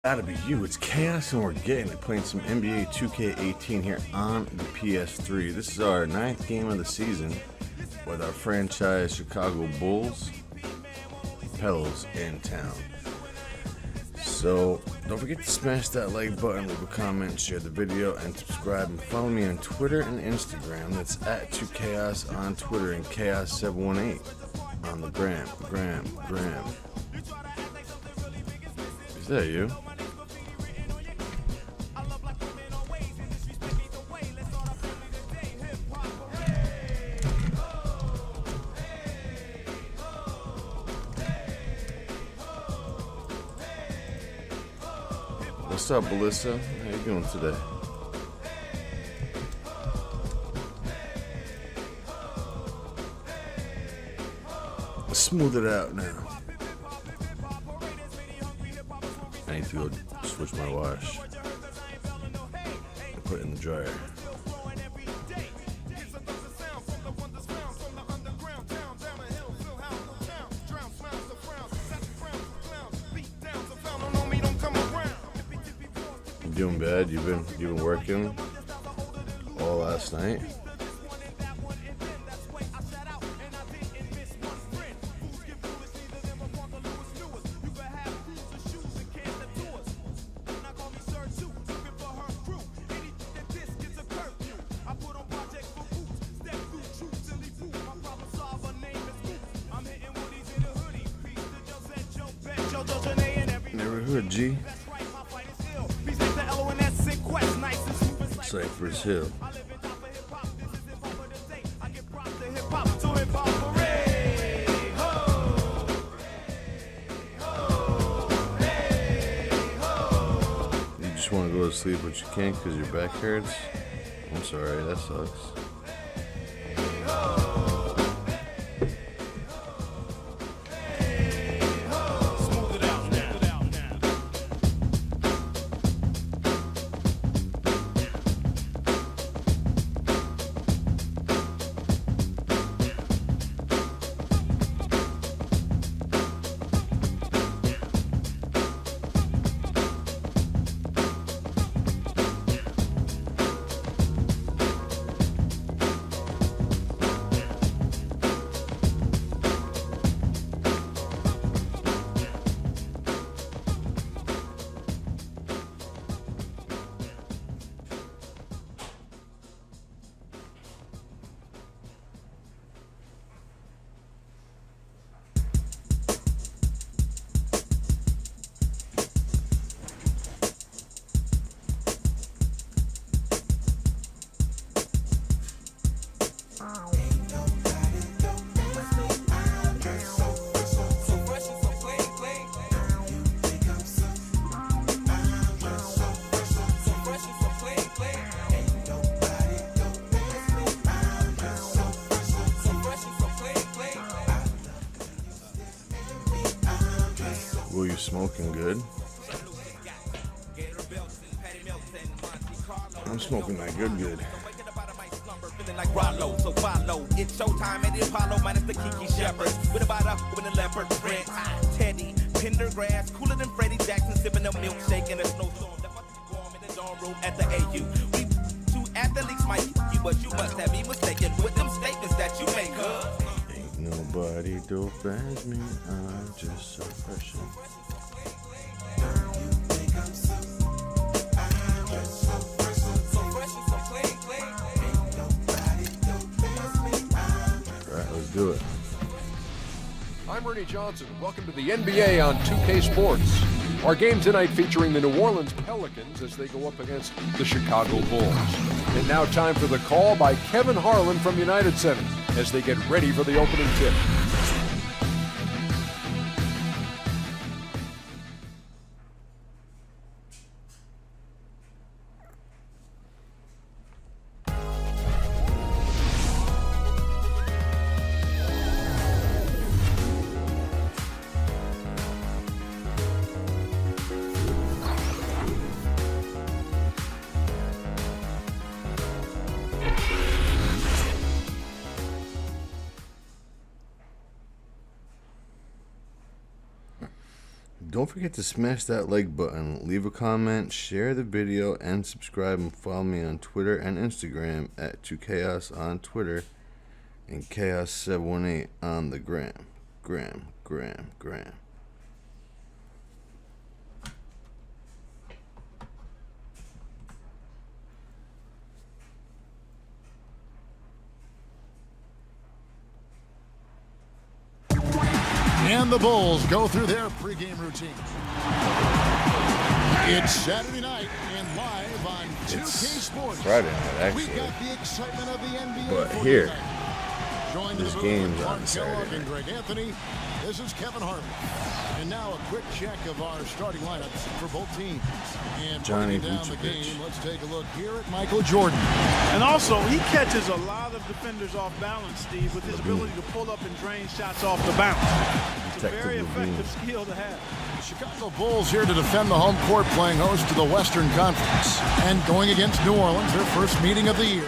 Gotta be you, it's Chaos, and we're getting to playing some NBA 2K18 here on the PS3. This is our 9th game of the season with our franchise Chicago Bulls. Pelicans in town. So don't forget to smash that like button, leave a comment, share the video, and subscribe. And follow me on Twitter and Instagram. That's at 2KAHOS on Twitter and KAHOS718 on the gram. Is that you? What's up, Melissa? How you doing today? Let's smooth it out now. I need to go switch my wash. Put it in the dryer. Doing bad. You've been working all last night. Neighborhood G. Cypress Hill. You just want to go to sleep, but you can't because your back hurts? I'm sorry, that sucks. Well, you smoking good? I'm smoking that good. Like Rollo, so follow. It's showtime at the Apollo minus the Kiki Shepherd. With a bottle with a leopard print. Teddy, Pendergrass, cooler than Freddie Jackson, sipping a milkshake in a snowstorm. The fucking warm in the dorm room at the AU. We two athletes might you, but you must have me mistaken with them statements that you make, Ain't nobody dope as me. I'm just so fresh. Do it. I'm Ernie Johnson. Welcome to the NBA on 2K Sports. Our game tonight featuring the New Orleans Pelicans as they go up against the Chicago Bulls. And now time for the call by Kevin Harlan from United Center as they get ready for the opening tip. Don't forget to smash that like button, leave a comment, share the video, and subscribe, and follow me on Twitter and Instagram at 2KAHOS on Twitter and KAHOS718 on the gram. And the Bulls go through their pregame routine. It's Saturday night and live on 2K Sports. Friday night, actually. We got the excitement of the NBA. But here, join this the game's Mark on Saturday Kellogg and Greg Anthony. This is Kevin Harlan. And now a quick check of our starting lineups for both teams. And Johnny breaking down the Vucevic. game, let's take a look here at Michael Jordan. And also, he catches a lot of defenders off balance, Steve, with his ability to pull up and drain shots off the bounce. It's a very effective skill to have. The Chicago Bulls here to defend the home court, playing host to the Western Conference. And going against New Orleans, their first meeting of the year.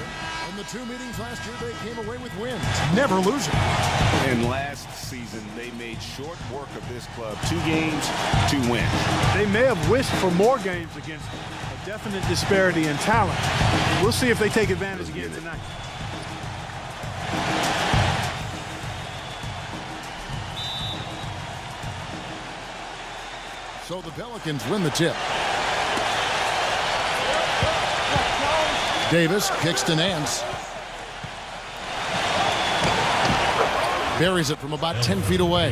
In the two meetings last year, they came away with wins, never losing. And last season, they made short work of this club. 2 games, 2 wins. They may have wished for more games against them. A definite disparity in talent. We'll see if they take advantage again tonight. So the Pelicans win the tip. Davis kicks to Nance. Buries it from about 10 feet away.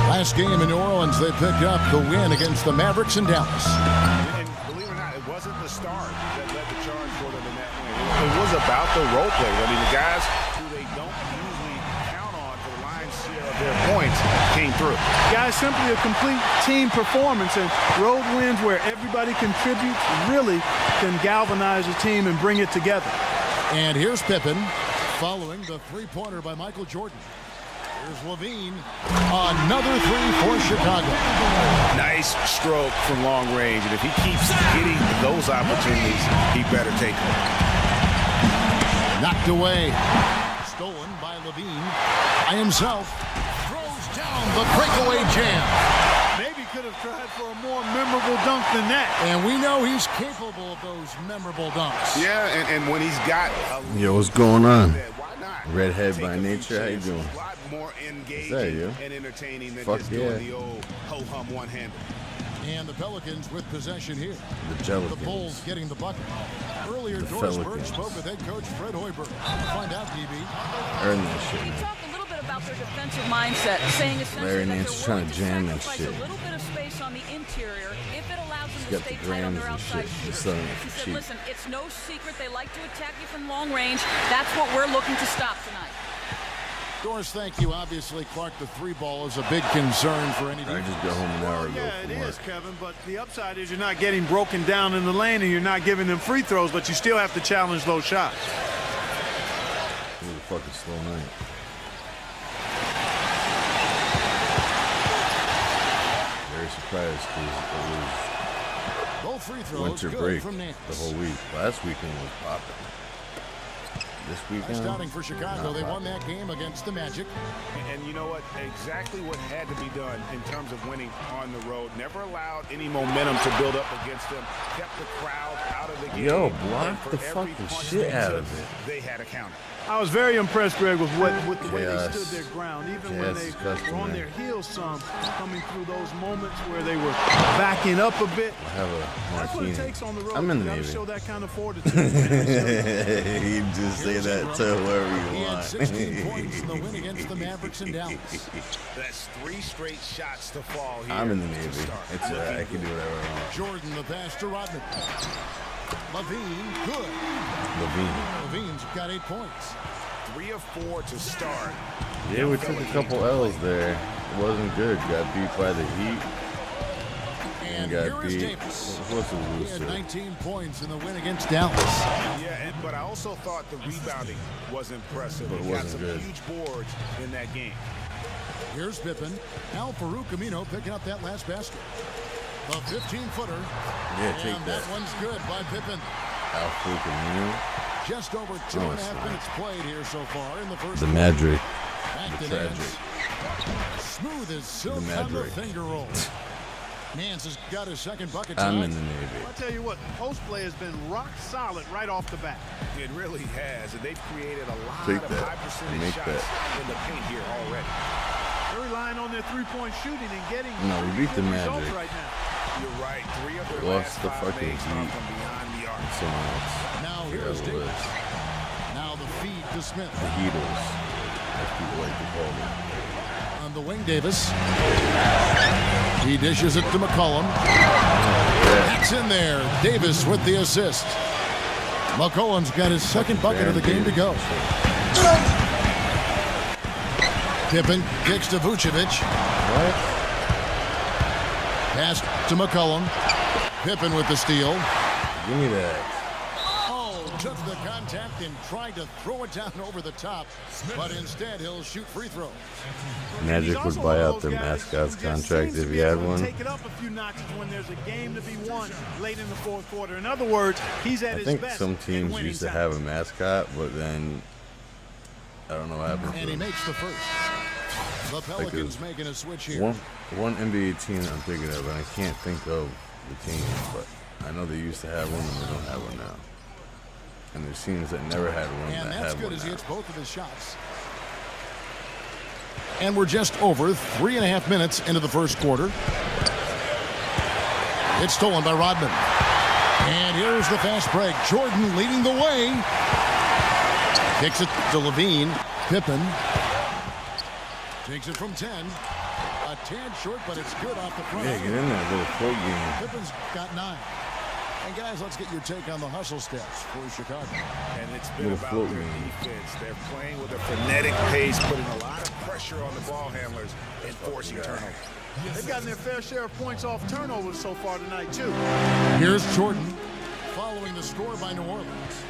Last game in New Orleans, they picked up the win against the Mavericks in Dallas. And believe it or not, it wasn't the start that led the charge for them in that win. It was about the role players. I mean, the guys who they don't usually count on for the lion's share of their points came through. Guys, simply a complete team performance, and road wins where everybody contributes really can galvanize a team and bring it together. And here's Pippen following the three-pointer by Michael Jordan. Here's Levine. Another three for Chicago. Nice stroke from long range, and if he keeps getting those opportunities, he better take them. Knocked away. Stolen by Levine. By himself. Throws down the breakaway jam. Maybe could have tried for a more memorable dunk than that. And we know he's capable of those memorable dunks. Yeah, and when he's got a Yo, what's going on? why not? Redhead Take by a few nature, how you chances. doing? A lot more engaging that you? and entertaining than Fuck just yeah. doing the old ho-hum one-hander. And the Pelicans with possession here. The The Jellicans. Bulls getting the bucket. Earlier, The Doris Burke Pelicans. spoke with head coach Fred Hoiberg. Find out, DB. Earn that shit, He man. talked a little bit about their defensive mindset, saying essentially Larry that Nance they're is trying willing to jam that sacrifice shit. a little bit of space on the interior if it allows them He's to got stay the tight on grams their and outside shit. He's shooters. selling it He for said, cheap. listen, it's no secret they like to attack you from long range. That's what we're looking to stop tonight. Doris, thank you. Obviously, Clark, the three ball is a big concern for any I defense. just got home an hour ago Yeah, from it work. is, Kevin, but the upside is you're not getting broken down in the lane and you're not giving them free throws, but you still have to challenge those shots. It was a fucking slow night. Very surprised because Both free it was throws winter good break from Nance. the whole week. Last weekend was popping. This Nice weekend, outing for Chicago. They won that game against the Magic. And you know what? Exactly what had to be done in terms of winning on the road. Never allowed any momentum to build up against them. Kept the crowd out of the game. Yo, And block for the every fucking punch shit they out took, of it. They had a counter. I was very impressed, Greg, with the way they Chaos. stood their ground, even Chaos when they is custom, were on man. their heels some, coming through those moments where they were backing up a bit. I have a That's what it martini. takes on the road. I'm in the You gotta Navy. show that kind of fortitude. You just say that to whoever He you had want. 16 points in the win against the Mavericks in Dallas. That's 3 straight shots to fall here. I'm in the to Navy. start. It's I can do whatever I want. Jordan, the pass to Rodman. Levine, good. Levine. Levine's got 8 points. 3 of 4 to start. Yeah, we took a couple L's there. It wasn't good. Got beat by the Heat. And got here is beat. Davis. What's the He had loser? 19 points in the win against Dallas. Yeah, but I also thought the rebounding was impressive. But it He got wasn't some good. huge boards in that game. Here's Pippen. Al Farouk Amino picking up that last basket. The 15-footer. Yeah, take And that. that one's good by Pippen. Al Fucking Just over 2.5 it's fine. minutes played here so far in the first. The Madrid. Back to Tragic. Nance. Smooth as silk The on the Magic. finger roll. Nance has got his second bucket I'm tonight. in the Navy. I'll tell you what, post play has been rock solid right off the bat. It really has, and they've created a lot Take of that. high percentage Make shots that. in the paint here already. They're relying on their three-point shooting and getting No, we beat the good results Magic. right now. You're right. 3 of their Lost last the 5 fucking makes come Heat. from behind the arc. Someone else. Now Yeah, here's it Davis. was. Now the feed to Smith. The Heatles, as people like to call them. On the wing, Davis. He dishes it to McCollum. That's in there. Davis with the assist. McCollum's got his second bucket of the game to go. Pippen kicks to Vucevic. Pass to McCollum. Pippen with the steal. Give me that. Oh, took the contact and tried to throw it down over the top, but instead he'll shoot free throws. Magic would buy out their mascot's contract if he had one. Take it up a few notches when there's a game to be won late in the fourth quarter. In other words, he's at I his think best. some in teams winning used to time. have a mascot, but then I don't know what happened to And he them. makes the first. The Pelicans making a switch here. One NBA team I'm thinking of, and I can't think of the team, but I know they used to have one and they don't have one now. And there's teams that never had one And that that's have good one as he now. hits both of his shots. And we're just over 3.5 minutes into the first quarter. It's stolen by Rodman. And here's the fast break. Jordan leading the way. Kicks it to Levine. Pippen takes it from 10. A tad short, but it's good off the front. Yeah, get in there, little float game. Pippen's got 9. And guys, let's get your take on the hustle steps for Chicago. And it's been Little about float their game. defense. They're playing with a frenetic pace, putting a lot of pressure on the ball handlers and forcing turnovers. They've gotten their fair share of points off turnovers so far tonight, too. Here's Jordan following the score by New Orleans.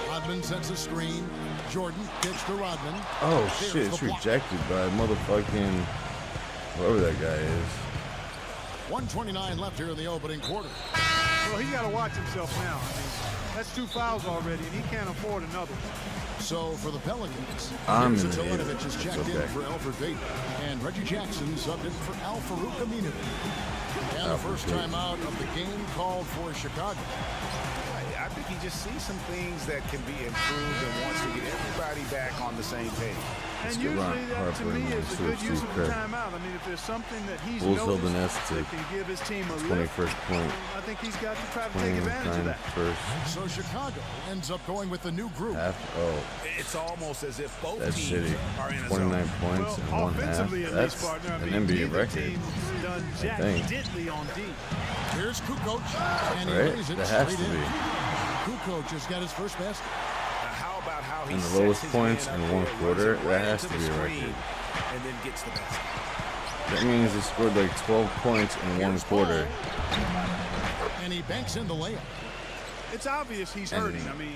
Rodman sets a screen. Jordan kicks to Rodman. Oh There's shit, the it's block. rejected by motherfucking whoever that guy is. 1:29 left here in the opening quarter. Well, he's got to watch himself now. I mean, that's 2 fouls already, and he can't afford another. So for the Pelicans, I'm here's in the Teletovic is It's checked okay. in for Alfred Payton. And Reggie Jackson subbed in for Al Farouk Aminu. And the first time out of the game called for Chicago. I think he just sees some things that can be improved and wants to get everybody back on the same page. And get usually Ron that, to Harper me, and is a Steve good use of the Kerr. timeout. I mean, if there's something that he's Bulls held noticed the nest to that can give his team a lift, 21st point. I think he's got to try to take Playing advantage of time that. first So Chicago ends up going with the new group. half. Oh, It's almost as if both that's teams shitty. are in a 29 zone. points in Well, one half. offensively at That's least, partner, I an mean, NBA neither record. team's done jack think. diddly on D. Here's Kukoc, and he Right? lays it That has straight to in. be. Kukoc has got his first basket. How about how he And the sets lowest his points man in up one there, quarter, runs it that right has into to the be a screen, record. and then gets the basket. That means he scored like 12 points in one quarter. And he banks in the layup. It's obvious he's And hurting. I mean,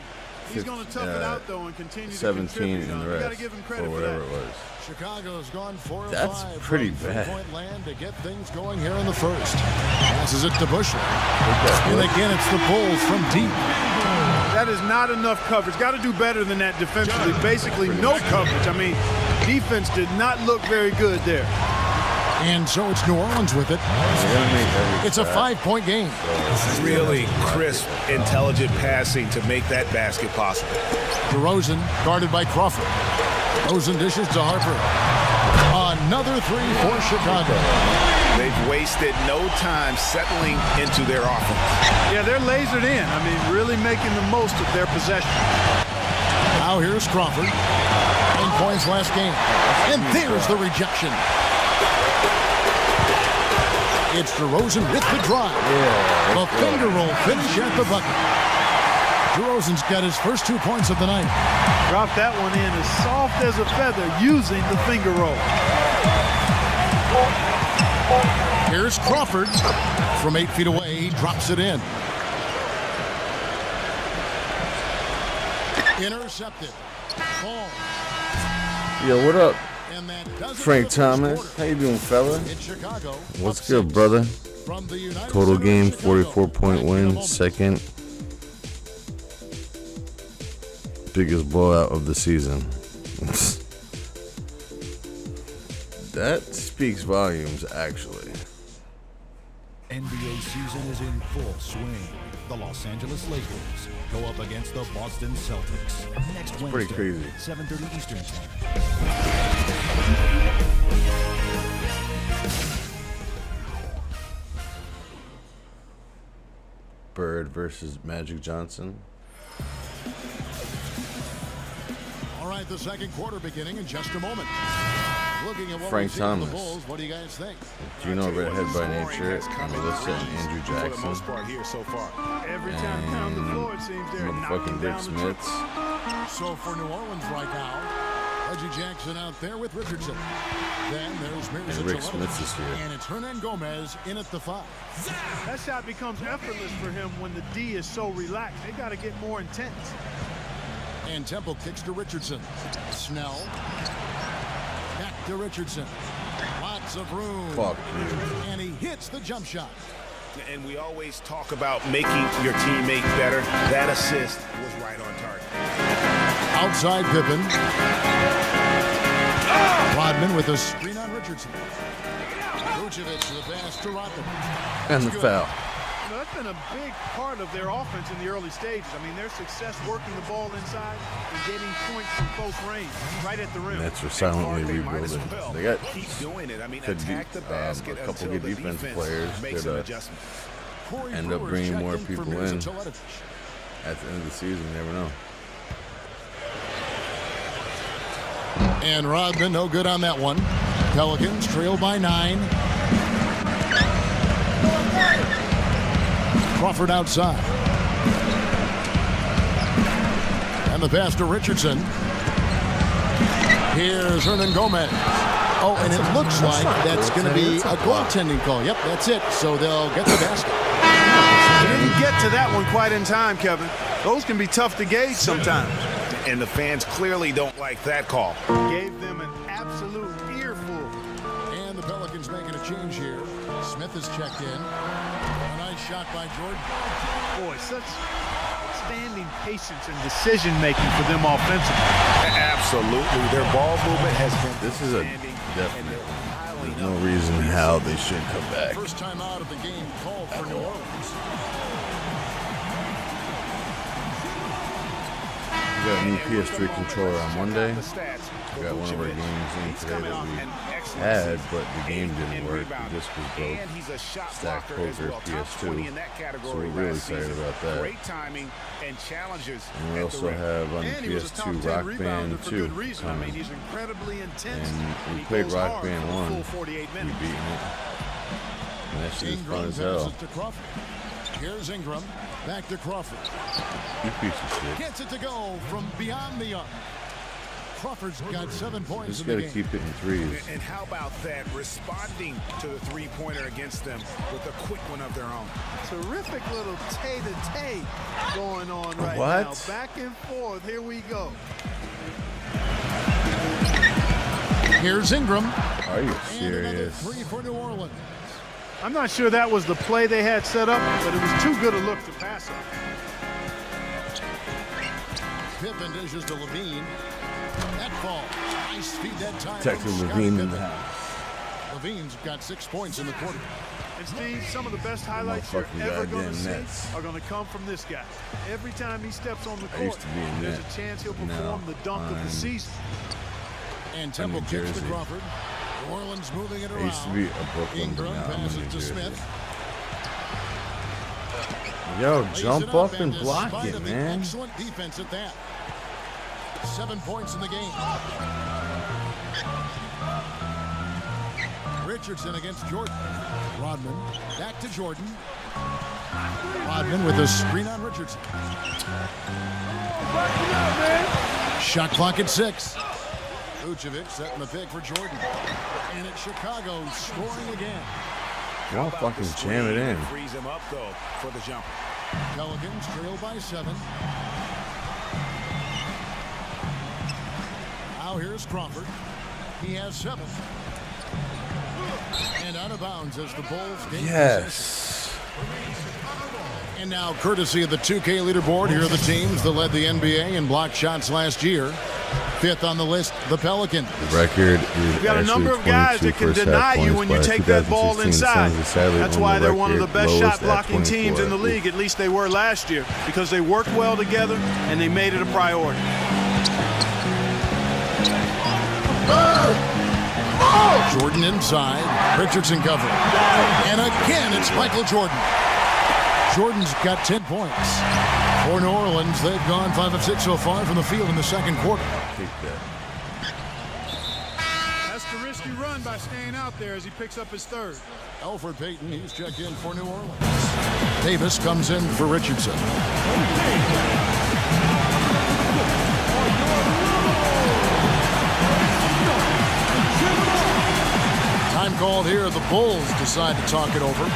he's going to tough it out, though, and continue to 17 contribute. in the You got to rest, give him or credit for whatever that. it was. Chicago's gone 4 of That's 5 pretty from bad. three-point land to get things going here in the first. Passes it to Bushler. And again, it's the Bulls from deep. That is not enough coverage. Got to do better than that defensively. Basically, no coverage. I mean, defense did not look very good there. And so it's New Orleans with it. They're gonna make every It's a shot. 5-point game. Really crisp, intelligent passing to make that basket possible. DeRozan guarded by Crawford. Rosen dishes to Harper. Another 3 for Chicago. They've wasted no time settling into their offense. Yeah, they're lasered in. I mean, really making the most of their possession. Now here's Crawford. 10 points last game. And there's the rejection. It's DeRozan with the drive. The finger roll finish at the bucket. DeRozan's got his first 2 points of the night. Dropped that one in as soft as a feather using the finger roll. Here's Crawford. From 8 feet away, he drops it in. Intercepted. Ball. Yo, what up, And that does it Frank for the first Thomas? quarter. How you doing, fella? In Chicago, What's up good, 6 brother? from the United Total Center game, in Chicago. 44-point Back in a win. moment. Second biggest blowout of the season. That speaks volumes, actually. NBA season is in full swing. The Los Angeles Lakers go up against the Boston Celtics next Wednesday, pretty crazy. 7:30 Eastern Time. Bird versus Magic Johnson. All right, the second quarter beginning in just a moment. Looking at what Frank we've seen from the Thomas. Bulls, what do you guys think? Gino Redhead by nature, and Melissa and Andrew For the Jackson. most part here so far. Every time down the floor, it seems they're knocking Motherfucking Rick down the Smiths. So for New Orleans right now, Reggie Jackson out there with Richardson. Then there's Mirza And Rick Jalopnik. Smiths is here. And it's Hernan Gomez in at the 5. That shot becomes effortless for him when the D is so relaxed. They got to get more intense. And Temple kicks to Richardson. Snell. Back to Richardson. Lots of room. Fuck you. And he hits the jump shot. And we always talk about making your teammate better. That assist was right on target. Outside Pippen. Rodman with a screen on Richardson. Vucevic to the pass to Rodman. And the foul. You know, that's been a big part of their offense in the early stages. I mean, their success working the ball inside and getting points from close range, right at the rim. Nets are silently rebuilding. They got Keep doing it. I mean, could be attack the basket a couple until good the defensive defense players makes could an adjustment. Corey end up Brewer bringing checked more for people Mirza in. Jalopnik. At the end of the season, you never know. And Rodman, no good on that one. Pelicans trail by 9. Crawford outside. And the pass to Richardson. Here's Hernan Gomez. Oh, and it looks like that's going to be a goaltending call. Yep, that's it. So they'll get the basket. They didn't get to that one quite in time, Kevin. Those can be tough to gauge sometimes. And the fans clearly don't like that call. Gave them an absolute earful. And the Pelicans making a change here. Smith is checked in. A nice shot by Jordan. Boy, such outstanding patience and decision-making for them offensively. Absolutely. Their ball movement has been This is a definite. There's no reason how they should come back. First time out of the game called for New Orleans. We got a new PS3 controller on Monday. We got one of our games in today that we had, but the game didn't work. The disc was broke. Stack Poker PS2. So we're really excited about that. Great timing and challenges. And we also have on the And he was a top 10 PS2 Rock rebounder Band for 2 good reason. I mean, coming. he's incredibly intense. And we he played goes Rock hard Band for the 1. full 48 We minutes. beaten it. And that shit is fun Ingram as hell. passes to Crawford. Here's Ingram. Back to Crawford. You piece of shit. Gets it to go from beyond the arc. Crawford's got 7 points Just in the gotta game. keep hitting threes. And how about that? Responding to the three-pointer against them with a quick one of their own. Terrific little tay-to-tay going on right What? now. Back and forth. Here we go. Here's Ingram. Are you And another serious? 3 for New Orleans. I'm not sure that was the play they had set up, but it was too good a look to pass up. Pippen dishes to Levine. That ball. Nice feed that time. Detective from Scottie Levine in the Pippen. house. Levine's got 6 points in the quarter. And Steve, some of the best highlights you're Motherfucking ever going to goddamn see Nets. are going to come from this guy. Every time he steps on the I used court, to be a there's Net. a chance he'll Now perform the dunk of I'm- the season. And Temple New kicks to Jersey. Crawford. New Orleans moving it I around. used to be a Brooklyn, but Ingram now I'm passes in New to Jersey. Smith. Yo, Lays jump it up and despite block it, of the man. Excellent defense at that. 7 points in the game. Richardson against Jordan. Rodman back to Jordan. Rodman with a screen on Richardson. Shot clock at 6. Vucevic setting the pick for Jordan. And it's Chicago scoring again. Don't fucking jam it in. Frees him up, though, for the jump. Pelicans trail by 7. Now here's Crawford. He has 7. And out of bounds as the Bulls gain possession. Yes. And now, courtesy of the 2K leaderboard, here are the teams that led the NBA in block shots last year. Fifth on the list, the Pelicans. The record is You've got a number of guys that can deny you when you take that ball inside. That's why they're one of the best shot blocking teams in the league. At least they were last year, because they worked well together and they made it a priority. Jordan inside. Richardson covering. And again, it's Michael Jordan. Jordan's got 10 points. For New Orleans, they've gone 5 of 6 so far from the field in the second quarter. That's the risky run by staying out there as he picks up his third. Elfrid Payton, he's checked in for New Orleans. Davis comes in for Richardson. Time called here. The Bulls decide to talk it over.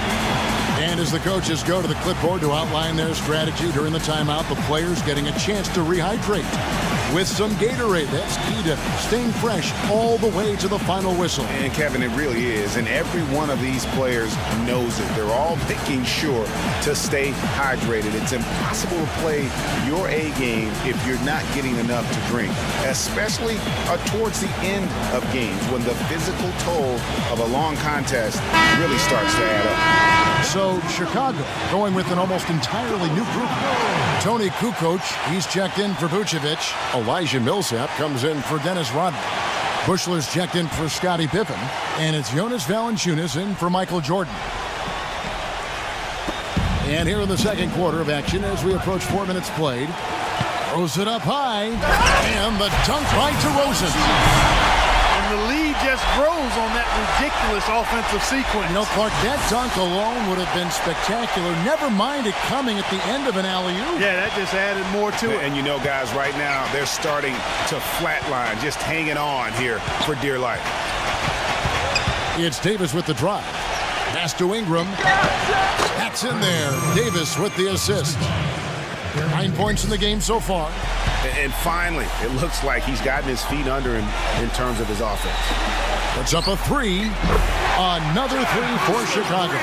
And as the coaches go to the clipboard to outline their strategy during the timeout, the players getting a chance to rehydrate with some Gatorade. That's key to staying fresh all the way to the final whistle. And Kevin, it really is. And every one of these players knows it. They're all making sure to stay hydrated. It's impossible to play your A game if you're not getting enough to drink, especially towards the end of games when the physical toll of a long contest really starts to add up. So Chicago going with an almost entirely new group. Tony Kukoc, he's checked in for Vucevic. Elijah Millsap comes in for Dennis Rodman. Bushler's checked in for Scottie Pippen. And it's Jonas Valanciunas in for Michael Jordan. And here in the second quarter of action as we approach 4 minutes played. Throws it up high. And the dunk by DeRozan. And the lead just grows on that ridiculous offensive sequence. You know, Clark, that dunk alone would have been spectacular. Never mind it coming at the end of an alley-oop. Yeah, that just added more to it. And you know, guys, right now, they're starting to flatline, just hanging on here for dear life. It's Davis with the drive. Pass to Ingram. That's in there. Davis with the assist. 9 points in the game so far. And finally, it looks like he's gotten his feet under him in terms of his offense. Puts up a three. Another three for Chicago.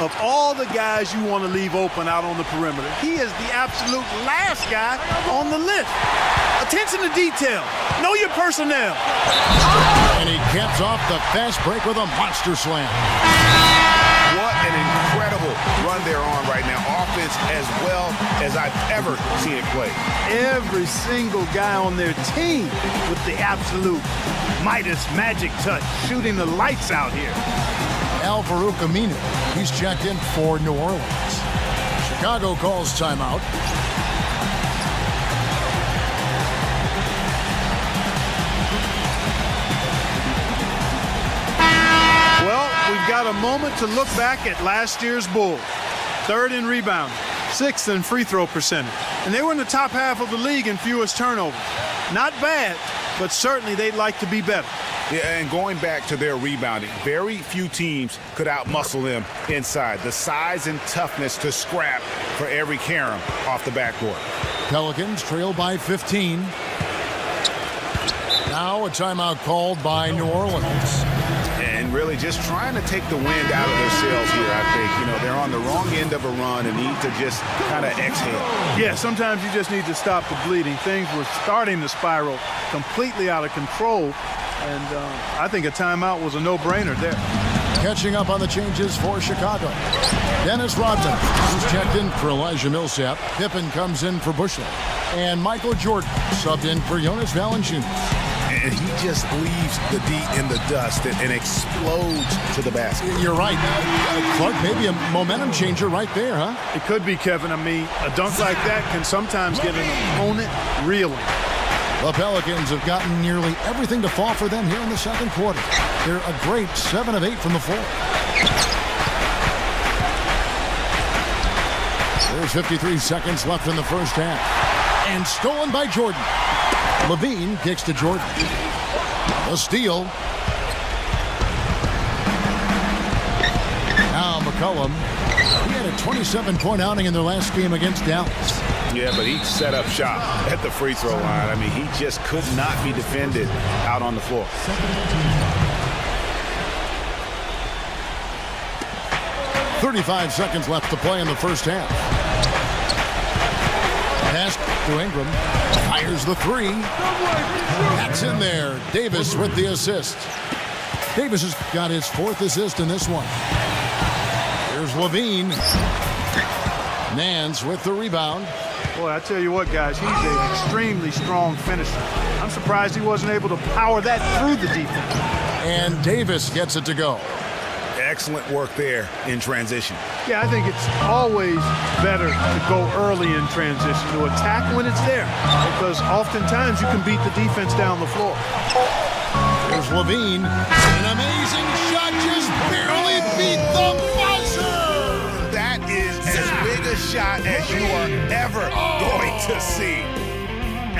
Of all the guys you want to leave open out on the perimeter, he is the absolute last guy on the list. Attention to detail. Know your personnel. And he caps off the fast break with a monster slam. What an incredible run they're on right now. Offense as well as I've ever seen it play. Every single guy on their team with the absolute Midas magic touch, shooting the lights out here. Al-Farouq Aminu, he's checked in for New Orleans. Chicago calls timeout. Well, we've got a moment to look back at last year's Bulls. Third in rebounding, sixth in free throw percentage. And they were in the top half of the league in fewest turnovers. Not bad, but certainly they'd like to be better. Yeah, and going back to their rebounding, very few teams could outmuscle them inside. The size and toughness to scrap for every carom off the backboard. Pelicans trail by 15. Now a timeout called by New Orleans. And really just trying to take the wind out of their sails here, I think. You know, they're on the wrong end of a run and need to just kind of exhale. Yeah, sometimes you just need to stop the bleeding. Things were starting to spiral completely out of control. And I think a timeout was a no-brainer there. Catching up on the changes for Chicago. Dennis Rodman, who's checked in for Elijah Millsap. Pippen comes in for Bushler. And Michael Jordan subbed in for Jonas Valanciunas. And he just leaves the D in the dust and explodes to the basket. You're right. Clark, maybe a momentum changer right there, huh? It could be, Kevin. I mean, a dunk like that can sometimes get an opponent reeling. The Pelicans have gotten nearly everything to fall for them here in the second quarter. They're a great 7 of 8 from the floor. There's 53 seconds left in the first half. And stolen by Jordan. Levine kicks to Jordan. A steal. Now McCollum. He had a 27-point outing in their last game against Dallas. Yeah, but he set up shop at the free throw line. I mean, he just could not be defended out on the floor. 35 seconds left to play in the first half. Pass to Ingram. Fires the three. That's in there. Davis with the assist. Davis has got his 4th assist in this one. Here's Levine. Nance with the rebound. Boy, I tell you what, guys, he's an extremely strong finisher. I'm surprised he wasn't able to power that through the defense. And Davis gets it to go. Excellent work there in transition. Yeah, I think it's always better to go early in transition, to attack when it's there, because oftentimes you can beat the defense down the floor. There's Levine. An amazing shot, just barely beat the buzzer. That is as big a shot as you are ever going to see.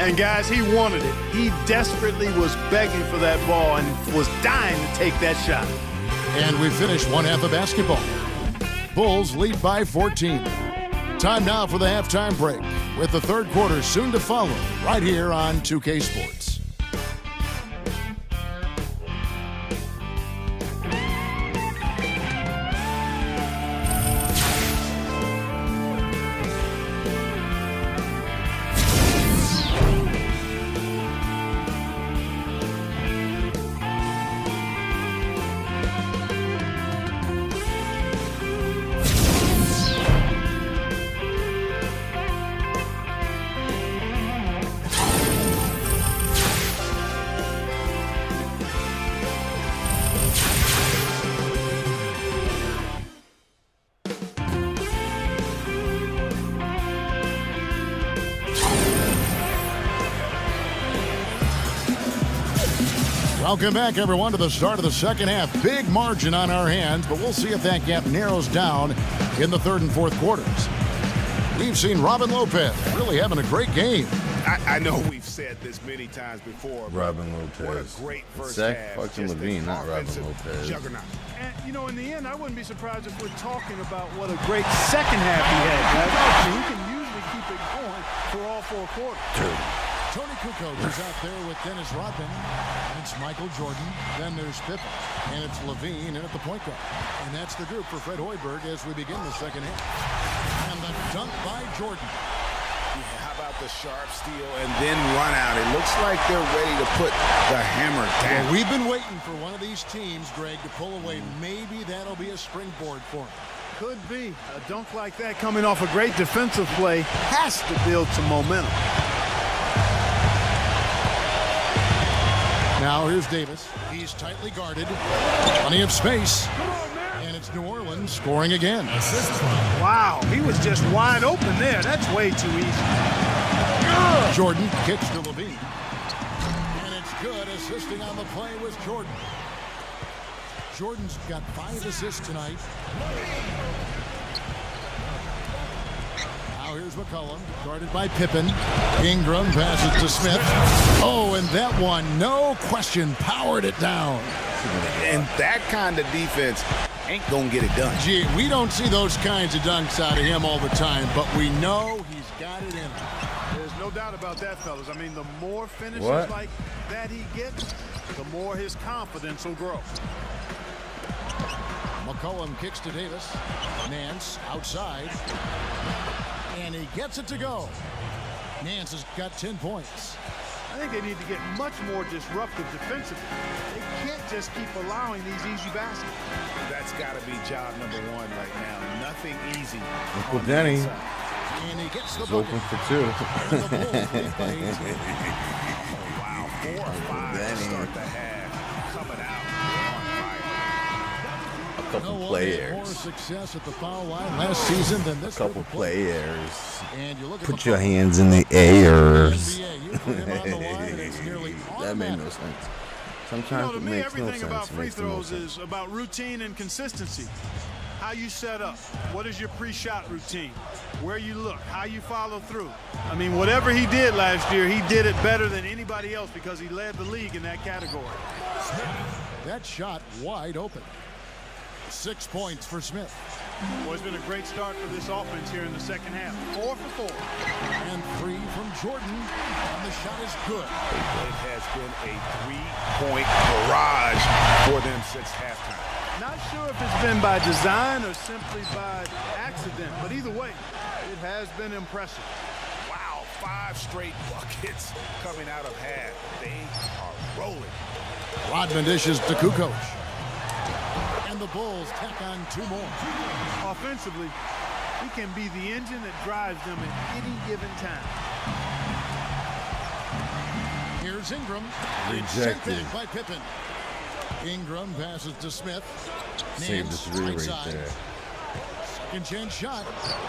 And guys, he wanted it. He desperately was begging for that ball and was dying to take that shot. And we finish one half of basketball. Bulls lead by 14. Time now for the halftime break, with the third quarter soon to follow, right here on 2K Sports. Welcome back, everyone, to the start of the second half. Big margin on our hands, but we'll see if that gap narrows down in the third and fourth quarters. We've seen Robin Lopez really having a great game. I know we've said this many times before. Robin Lopez. What a great first Zach half. fucking Levine, not Robin Lopez. Juggernaut. And, you know, in the end, I wouldn't be surprised if we're talking about what a great second half he had, guys. I mean, he can usually keep it going for all 4 quarters. Tony Kukoc is out there with Dennis Rodman. And it's Michael Jordan. Then there's Pippen. And it's Levine in at the point guard. And that's the group for Fred Hoiberg as we begin the second half. And the dunk by Jordan. Yeah, how about the sharp steal and then run out? It looks like they're ready to put the hammer down. Well, we've been waiting for one of these teams, Greg, to pull away. Maybe that'll be a springboard for them. Could be. A dunk like that coming off a great defensive play has to build some momentum. Now here's Davis. He's tightly guarded. Plenty of space. And it's New Orleans scoring again. Wow, he was just wide open there. That's way too easy. Jordan kicks to Levine. And it's good. Assisting on the play was Jordan. Jordan's got 5 assists tonight. Now here's McCollum, guarded by Pippen. Ingram passes to Smith. Oh, and that one, no question, powered it down. And that kind of defense ain't gonna get it done. Gee, we don't see those kinds of dunks out of him all the time, but we know he's got it in him. There's no doubt about that, fellas. I mean, the more finishes like that he gets, the more his confidence will grow. McCollum kicks to Davis. Nance outside. And he gets it to go. Nance has got 10 points. I think they need to get much more disruptive defensively. They can't just keep allowing these easy baskets. That's got to be job number 1 right now. Nothing easy. Uncle Denny. And he gets the He's open for 2. Wow, 4 or 5 to start the half. Coming out on fire. A couple play errors. More success at the foul line last season than this. A couple play errors. And you look at Put your hands in the airs. That made no sense. Sometimes it to me, makes no everything sense. about It free makes no throws sense. is about routine and consistency. How you set up, what is your pre-shot routine, where you look, how you follow through. I mean, whatever he did last year, he did it better than anybody else because he led the league in that category. That shot wide open. 6 points for Smith. Well, it's been a great start for this offense here in the second half. 4 for 4. And 3 from Jordan. And the shot is good. It has been a 3-point barrage for them since halftime. Not sure if it's been by design or simply by accident, but either way, it has been impressive. Wow, 5 straight buckets coming out of half. They are rolling. Rodman dishes to Kukoc. And the Bulls tack on 2 more. Offensively, he can be the engine that drives them at any given time. Here's Ingram. Rejected. By Pippen. Ingram passes to Smith. Saved the 3 right side. there. Second chance shot.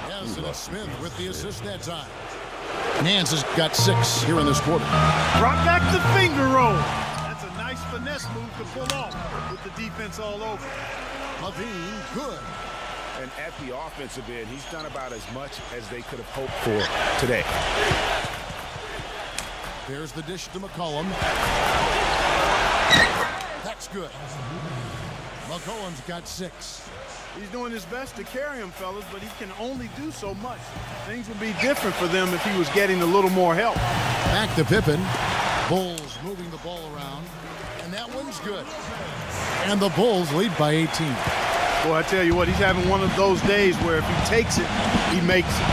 Yes, and it's Smith with the assist that time. Nance has got 6 here in this quarter. Brought back the finger roll. That's a nice finesse move to pull off with the defense all over. Levine, good. And at the offensive end, he's done about as much as they could have hoped for today. There's the dish to McCollum. That's good. McCollum's got 6. He's doing his best to carry him, fellas, but he can only do so much. Things would be different for them if he was getting a little more help. Back to Pippen. Bulls moving the ball around. And that one's good. And the Bulls lead by 18. Boy, I tell you what, he's having one of those days where if he takes it, he makes it.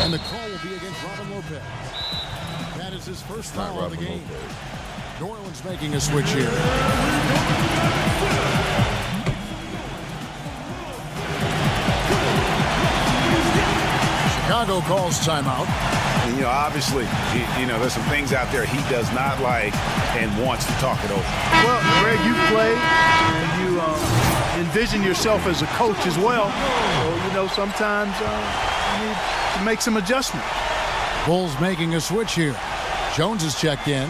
And the call will be against Robin Lopez. That is his first foul of the game. New Orleans making a switch here. Chicago calls timeout. And, obviously, there's some things out there he does not like and wants to talk it over. Well, Greg, you play and you envision yourself as a coach as well. So, sometimes you need to make some adjustments. Bulls making a switch here. Jones is checked in.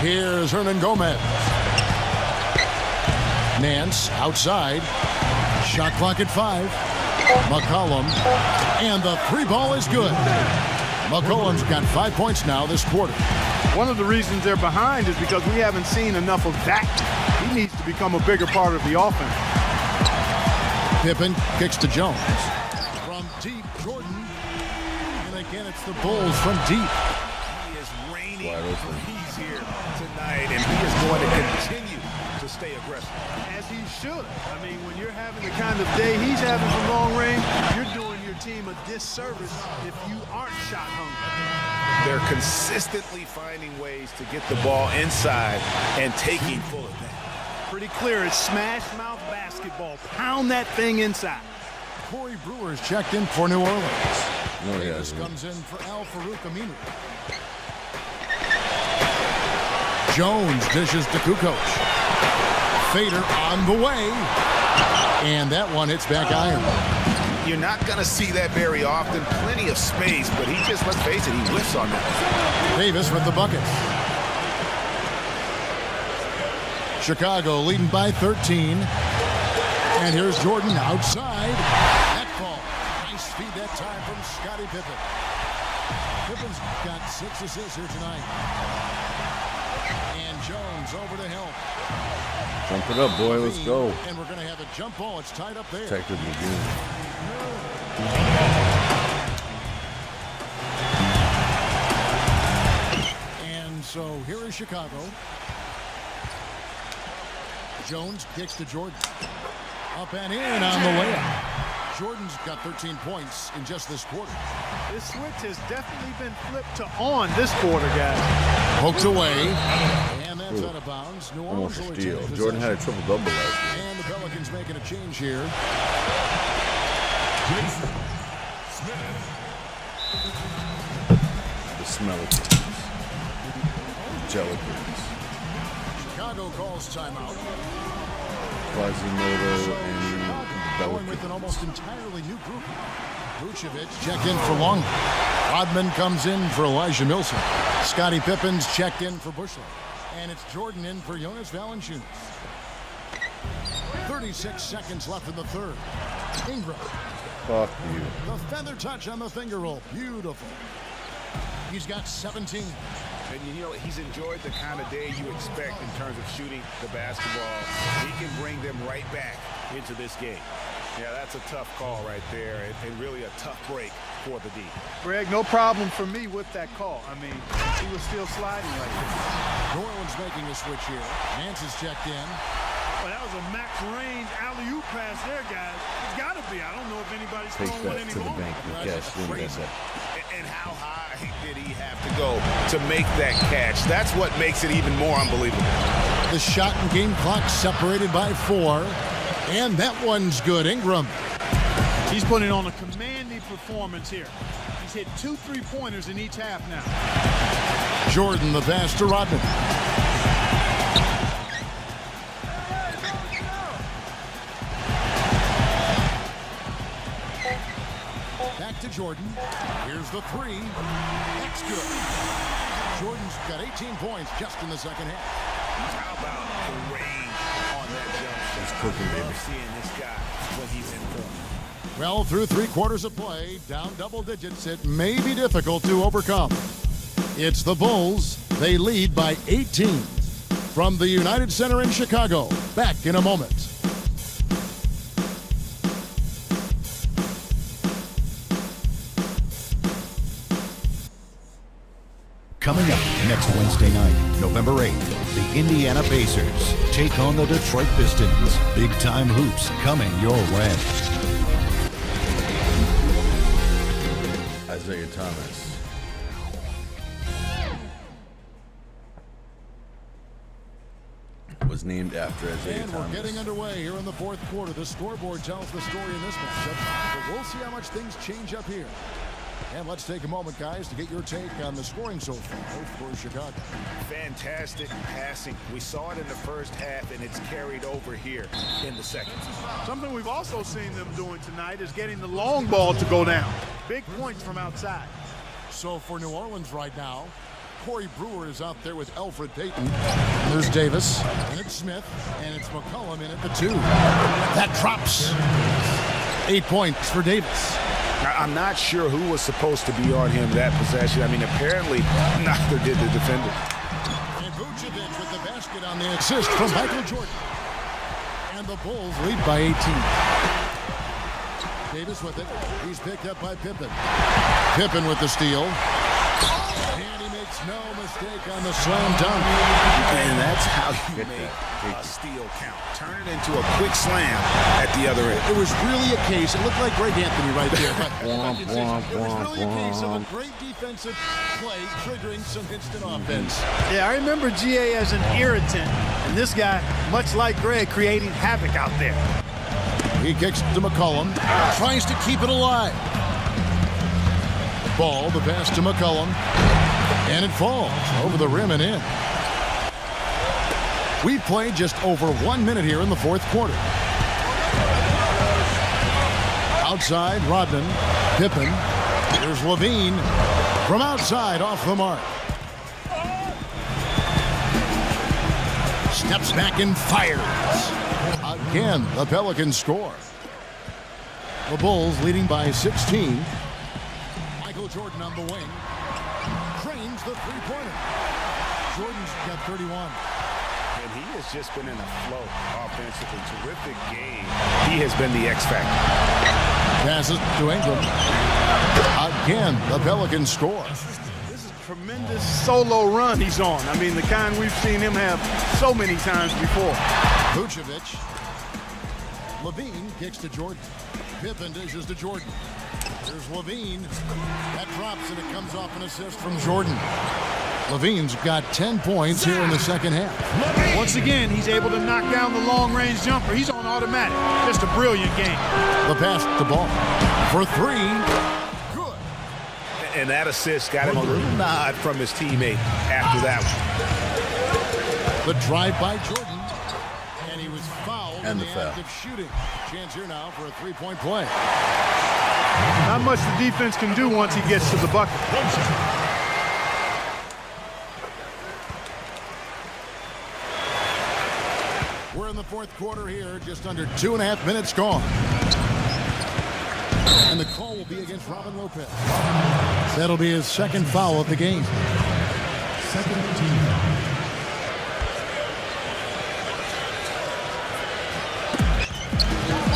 Here's Hernan Gomez. Nance outside. Shot clock at 5. McCollum. And the 3 ball is good. McCollum's got 5 points now this quarter. One of the reasons they're behind is because we haven't seen enough of that. He needs to become a bigger part of the offense. Pippen kicks to Jones. From deep, Jordan. And again, it's the Bulls from deep. He is raining threes here tonight, and he is going to continue to stay aggressive. As he should. I mean, when you're having the kind of day he's having from long range, you're doing your team a disservice if you aren't shot hungry. They're consistently finding ways to get the ball inside and taking full advantage. Pretty clear, it's smash mouth basketball. Pound that thing inside. Corey Brewer's checked in for New Orleans. No, Davis comes in for Al Farouk Aminu. Jones dishes to Kukoc. Fader on the way. And that one hits back iron. You're not going to see that very often. Plenty of space, but he just, let's face it, he whiffs on that. Davis with the bucket. Chicago leading by 13. And here's Jordan outside. That ball. Nice feed that time from Scottie Pippen. Pippen's got 6 assists here tonight. And Jones over to help. Jump it up, boy. Let's go. And we're going to have a jump ball. It's tied up there. Protected Lagoon. And so here is Chicago. Jones kicks to Jordan. Up and in on the layup. Jordan's got 13 points in just this quarter. This switch has definitely been flipped to on this quarter, guys. Poked away. And that's out of bounds. New Orleans Almost a steal. Jordan had a triple-double last year. And the Pelicans making a change here. The smell of things. Jellicans. Chicago calls timeout. Quasimodo and Going with an almost entirely new group. Vucevic checked in for Long. Rodman comes in for Elijah Milson. Scottie Pippen's checked in for Bushler. And it's Jordan in for Jonas Valanciunas. 36 seconds left in the third. Ingram. fuck you. The feather touch on the finger roll. Beautiful. He's got 17. And he's enjoyed the kind of day you expect in terms of shooting the basketball. He can bring them right back into this game. Yeah, that's a tough call right there, and really a tough break for the D. Greg, no problem for me with that call. I mean, he was still sliding right there. New Orleans making a switch here. Nance is checked in. Well, that was a max range alley-oop pass there, guys. It's got to be. I don't know if anybody's Take throwing one that to the anymore. bank and cash in. And how high did he have to go to make that catch? That's what makes it even more unbelievable. The shot and game clock separated by 4. And that one's good. Ingram. He's putting on a commanding performance here. He's hit 2 3-pointers in each half now. Jordan, the pass to Rodman. Back to Jordan. Here's the 3. That's good. Jordan's got 18 points just in the second half. How about the range on that jump shot? He's cooking, baby. Seeing this guy when he's in form. Well, through 3 quarters of play, down double digits, it may be difficult to overcome. It's the Bulls. They lead by 18. From the United Center in Chicago. Back in a moment. Coming up next Wednesday night, November 8th, the Indiana Pacers take on the Detroit Pistons. Big-time hoops coming your way. Isaiah Thomas. Was named after Isaiah And Thomas. we're getting underway here in the fourth quarter. The scoreboard tells the story in this matchup, but we'll see how much things change up here. And let's take a moment, guys, to get your take on the scoring so far for Chicago. Fantastic passing. We saw it in the first half, and it's carried over here in the second. Something we've also seen them doing tonight is getting the long ball to go down. Big points from outside. So for New Orleans right now, Corey Brewer is out there with Alfred Payton. There's Davis, and it's Smith, and it's McCollum in at the 2. That drops. 8 points for Davis. I'm not sure who was supposed to be on him that possession. I mean, apparently neither did the defender. And Vucevic with the basket on the assist from Michael Jordan. And the Bulls lead by 18. Davis with it. He's picked up by Pippen. Pippen with the steal. And he makes no mistake on the slam dunk. And that's how you make a steal count. Turn it into a quick slam at the other end. It was really a case. It looked like Greg Anthony right there. But it was really a case of a great defensive play triggering some instant offense. Yeah, I remember GA as an irritant, and this guy, much like Greg, creating havoc out there. He kicks to McCollum, tries to keep it alive. Ball, the pass to McCollum, and it falls over the rim and in. We played just over 1 minute here in the fourth quarter. Outside, Rodman, Pippen. Here's Levine from outside off the mark. Steps back and fires. Again, the Pelicans score. The Bulls leading by 16. Michael Jordan on the wing. Cranes the three-pointer. Jordan's got 31. And he has just been in a flow offensively. Terrific game. He has been the X factor. Passes to Ingram. Again, the Pelicans score. This is a tremendous solo run he's on. I mean, the kind we've seen him have so many times before. Vucevic. Levine kicks to Jordan. Pippen dishes to Jordan. There's Levine. That drops and it comes off an assist from Jordan. Levine's got 10 points here in the second half. Once again, he's able to knock down the long-range jumper. He's on automatic. Just a brilliant game. The pass to ball for 3. Good. And that assist got him a little nod from his teammate after that one. The drive by Jordan. And he was fouled And in the the foul. act of shooting. Chance here now for a three-point play. Not much the defense can do once he gets to the bucket. We're in the fourth quarter here, just under 2.5 minutes gone. And the call will be against Robin Lopez. That'll be his second foul of the game. Second team.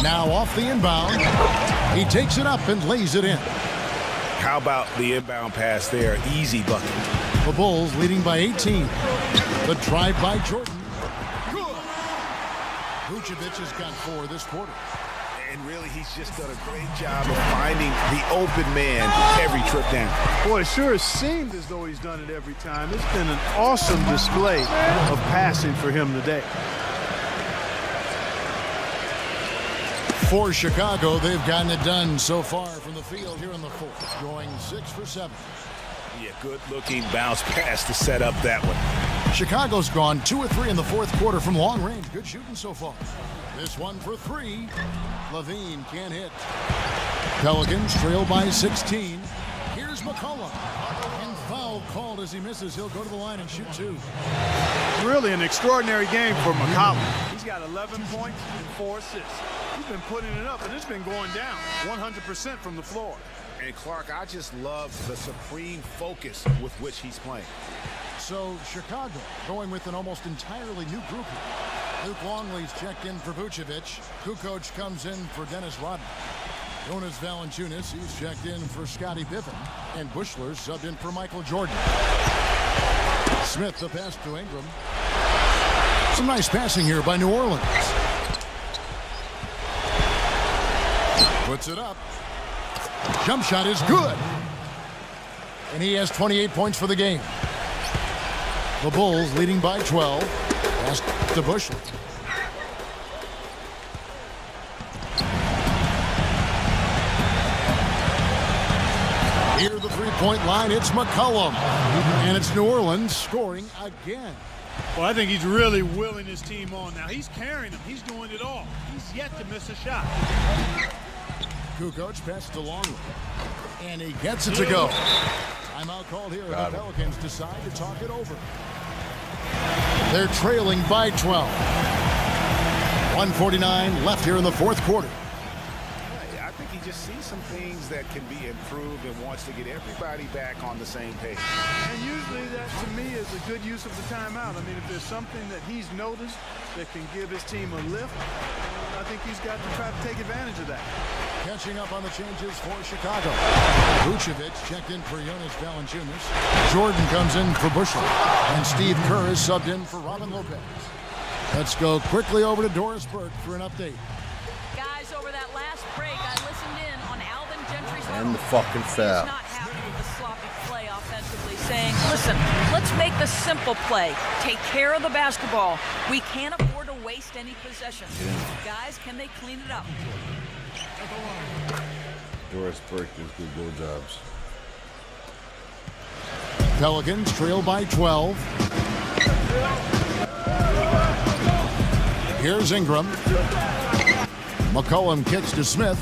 Now off the inbound. He takes it up and lays it in. How about the inbound pass there? Easy bucket. The Bulls leading by 18. The drive by Jordan. Vucevic has got 4 this quarter. And really, he's just done a great job of finding the open man every trip down. Boy, it sure has seemed as though he's done it every time. It's been an awesome display of passing for him today. For Chicago, they've gotten it done so far from the field here in the fourth, going 6 for 7. Yeah, good-looking bounce pass to set up that one. Chicago's gone 2 of 3 in the fourth quarter from long range. Good shooting so far. This one for 3. Levine can't hit. Pelicans trail by 16. Here's McCollum. And foul called as he misses. He'll go to the line and shoot 2. Really an extraordinary game for McCollum. He's got 11 points and 4 assists. He's been putting it up, and it's been going down 100% from the floor. And Clark, I just love the supreme focus with which he's playing. So Chicago going with an almost entirely new group here. Luke Longley's checked in for Vucevic. Kukoc comes in for Dennis Rodman. Jonas Valanciunas, he's checked in for Scottie Pippen. And Bushler's subbed in for Michael Jordan. Smith the pass to Ingram. Some nice passing here by New Orleans. Puts it up. Jump shot is good. And he has 28 points for the game. The Bulls leading by 12. Pass to Bushler. Here the three-point line, it's McCollum. And it's New Orleans scoring again. Well, I think he's really willing his team on now. He's carrying them. He's doing it all. He's yet to miss a shot. Kukoc passes to Longley. And he gets it to go. Timeout called here. The Pelicans decide to talk it over. They're trailing by 12. 1:49 left here in the fourth quarter. I think he just sees some things that can be improved and wants to get everybody back on the same page. And usually that, to me, is a good use of the timeout. I mean, if there's something that he's noticed that can give his team a lift, I think he's got to try to take advantage of that. Catching up on the changes for Chicago. Vucevic checked in for Jonas Valanciunas. Jordan comes in for Bushler. And Steve Kerr is subbed in for Robin Lopez. Let's go quickly over to Doris Burke for an update. Guys, over that last break, I listened in on Alvin Gentry's And the fucking foul. He's not happy with the sloppy play offensively, saying, listen, let's make the simple play. Take care of the basketball. We can't afford to waste any possessions. Guys, can they clean it up? Doris Burke gives good blowjobs. Pelicans trail by 12. Here's Ingram. McCollum kicks to Smith.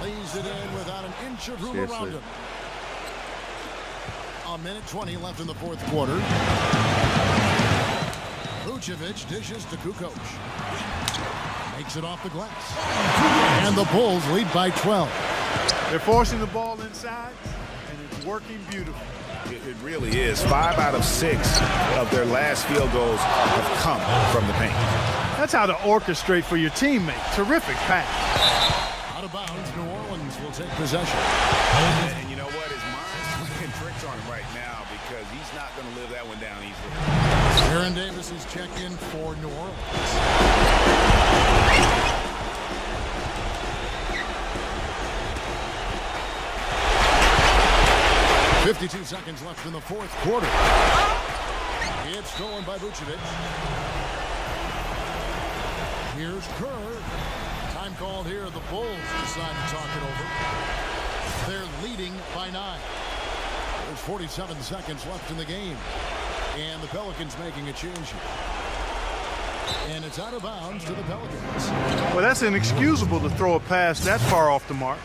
Lays it in without an inch of room around him. A minute 20 left in the fourth quarter. Vucevic dishes to Kukoc. Makes it off the glass. And the Bulls lead by 12. They're forcing the ball inside, and it's working beautifully. It really is. 5 out of 6 of their last field goals have come from the paint. That's how to orchestrate for your teammate. Terrific pass. Out of bounds, New Orleans will take possession. And you know what? His mind's playing tricks on him right now because he's not going to live that one down easily. Aaron Davis is checked in for New Orleans. 52 seconds left in the fourth quarter. It's stolen by Vucevic. Here's Kerr. Time called here. The Bulls decide to talk it over. They're leading by 9. There's 47 seconds left in the game. And the Pelicans making a change here. And it's out of bounds to the Pelicans. Well, that's inexcusable to throw a pass that far off the mark.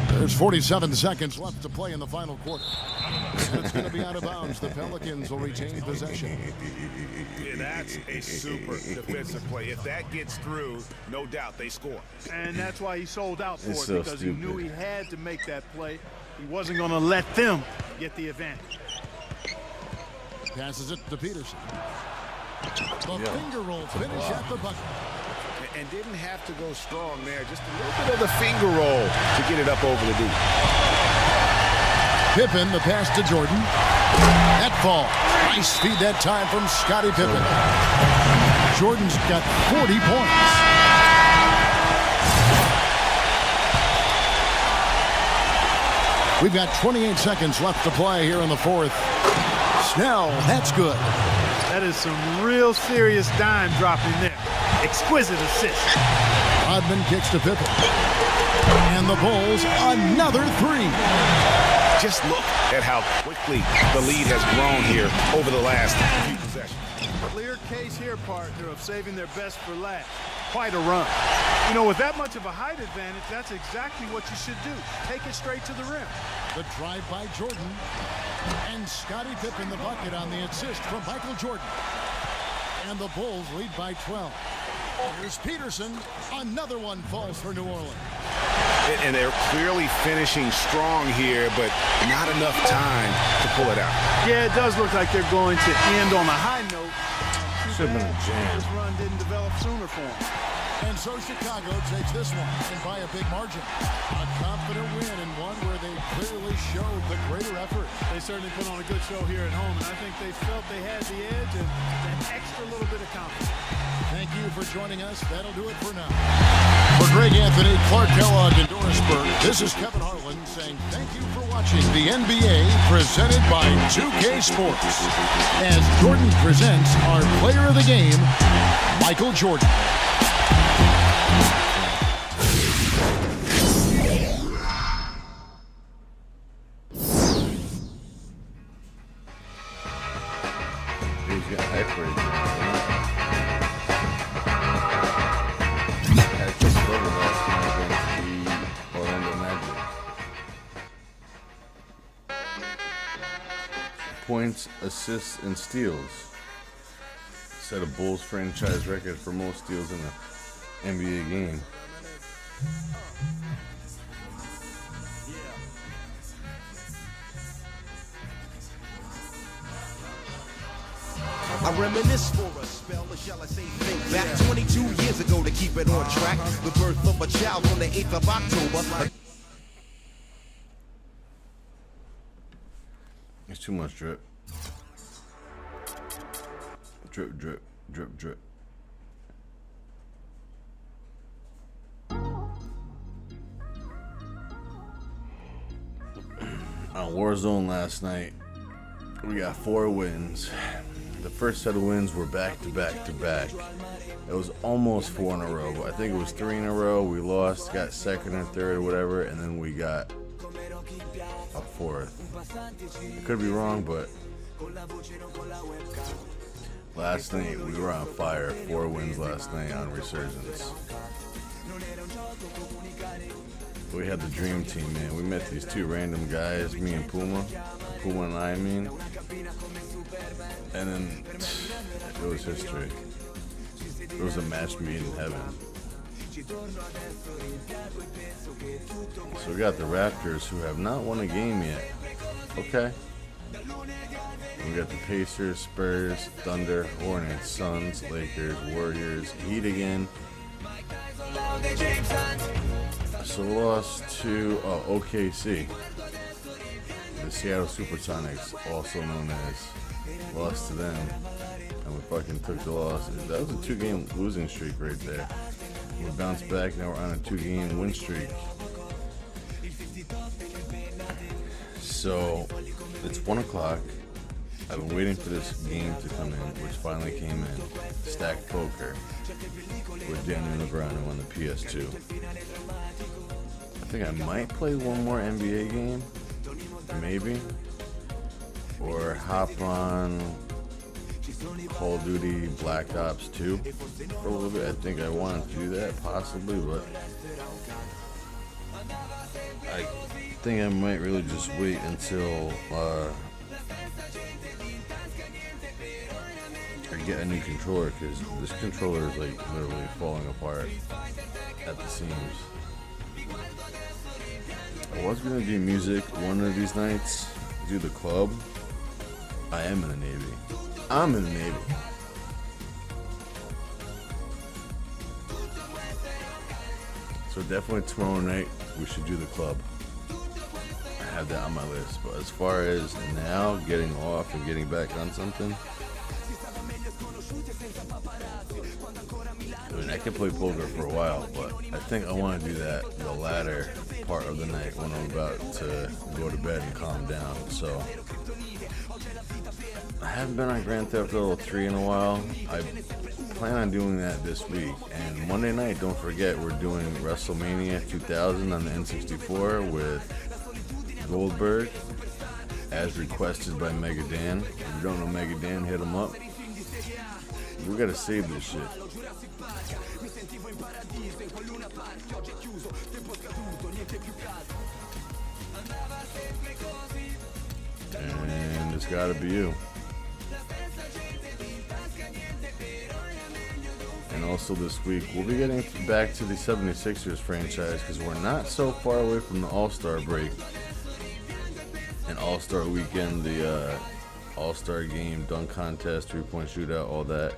There's 47 seconds left to play in the final quarter. And it's going to be out of bounds. The Pelicans will retain possession. Yeah, that's a super defensive play. If that gets through, no doubt they score. And that's why he sold out for It's it, so because stupid. he knew he had to make that play. He wasn't going to let them get the advantage. Passes it to Peterson. The finger roll finish at the bucket. And didn't have to go strong there. Just a little bit of the finger roll to get it up over the D. Pippen, the pass to Jordan. That ball. Nice feed that time from Scottie Pippen. Jordan's got 40 points. We've got 28 seconds left to play here in the fourth. Snell, that's good. That is some real serious dime dropping there. Exquisite assist. Rodman kicks to Pippen. And the Bulls, another three. Just look at how quickly the lead has grown here over the last few possessions. Clear case here, partner, of saving their best for last. Quite a run. You know, with that much of a height advantage, that's exactly what you should do. Take it straight to the rim. The drive by Jordan. And Scottie Pippen the bucket on the assist from Michael Jordan. And the Bulls lead by 12. Here's Peterson. Another one falls for New Orleans. And they're clearly finishing strong here, but not enough time to pull it out. Yeah, it does look like they're going to end on a high note. Should have been a jam. This run didn't develop sooner for them. And so Chicago takes this one, and by a big margin. A confident win, and one where they clearly showed the greater effort. They certainly put on a good show here at home, and I think they felt they had the edge and that extra little bit of confidence. Thank you for joining us. That'll do it for now. For Greg Anthony, Clark Kellogg, and Doris Burke, this is Kevin Harlan saying thank you for watching the NBA presented by 2K Sports. As Jordan presents our player of the game, Michael Jordan. He's got hype right now. Points, assists, and steals. Set a Bulls franchise record for most steals in an NBA game. I reminisce for a spell, or shall I say think back 22 years ago to keep it on track. The birth of a child on the 8th of October. It's too much drip. Drip, drip, drip, drip. On Warzone last night, we got 4 wins. The first set of wins were back to back to back. It was almost 4 in a row, but I think it was 3 in a row. We lost, got second or third or whatever, and then we got a 4th. I could be wrong, but last night we were on fire. 4 wins last night on Resurgence. We had the dream team, man. We met these 2 random guys, me and Puma and I mean, and then it was history. It was a match made in heaven. So we got the Raptors, who have not won a game yet. Okay. We got the Pacers, Spurs, Thunder, Hornets, Suns, Lakers, Warriors, Heat again. So we lost to OKC. The Seattle Supersonics, also known as, lost to them. And we fucking took the loss. That was a 2-game losing streak right there. We bounced back, now we're on a 2-game win streak. So it's 1 o'clock. I've been waiting for this game to come in, which finally came in. Stacked Poker with Daniel Negreanu on the PS2. I think I might play one more NBA game, maybe, or hop on Call of Duty Black Ops 2 for a little bit. I think I want to do that, possibly, but I think I might really just wait until I get a new controller, because this controller is like literally falling apart at the seams. I was gonna do music one of these nights, do the club. I am in the Navy. I'm in the Navy. So definitely tomorrow night we should do the club. I have that on my list. But as far as now getting off and getting back on something, I mean, I can play poker for a while, but I think I want to do that the latter part of the night when I'm about to go to bed and calm down. So I haven't been on Grand Theft Auto 3 in a while. I plan on doing that this week. And Monday night, don't forget, we're doing WrestleMania 2000 on the N64 with Goldberg, as requested by Mega Dan. If you don't know Mega Dan, hit him up. We gotta save this shit. And it's gotta be you. And also this week, we'll be getting back to the 76ers franchise because we're not so far away from the All-Star break and All-Star weekend, the All-Star game, dunk contest, three-point shootout, all that.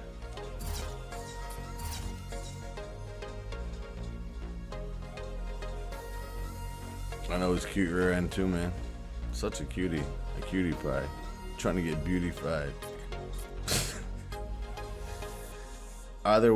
I know it's cute rear end too, man. Such a cutie pie. Trying to get beautified. Either way.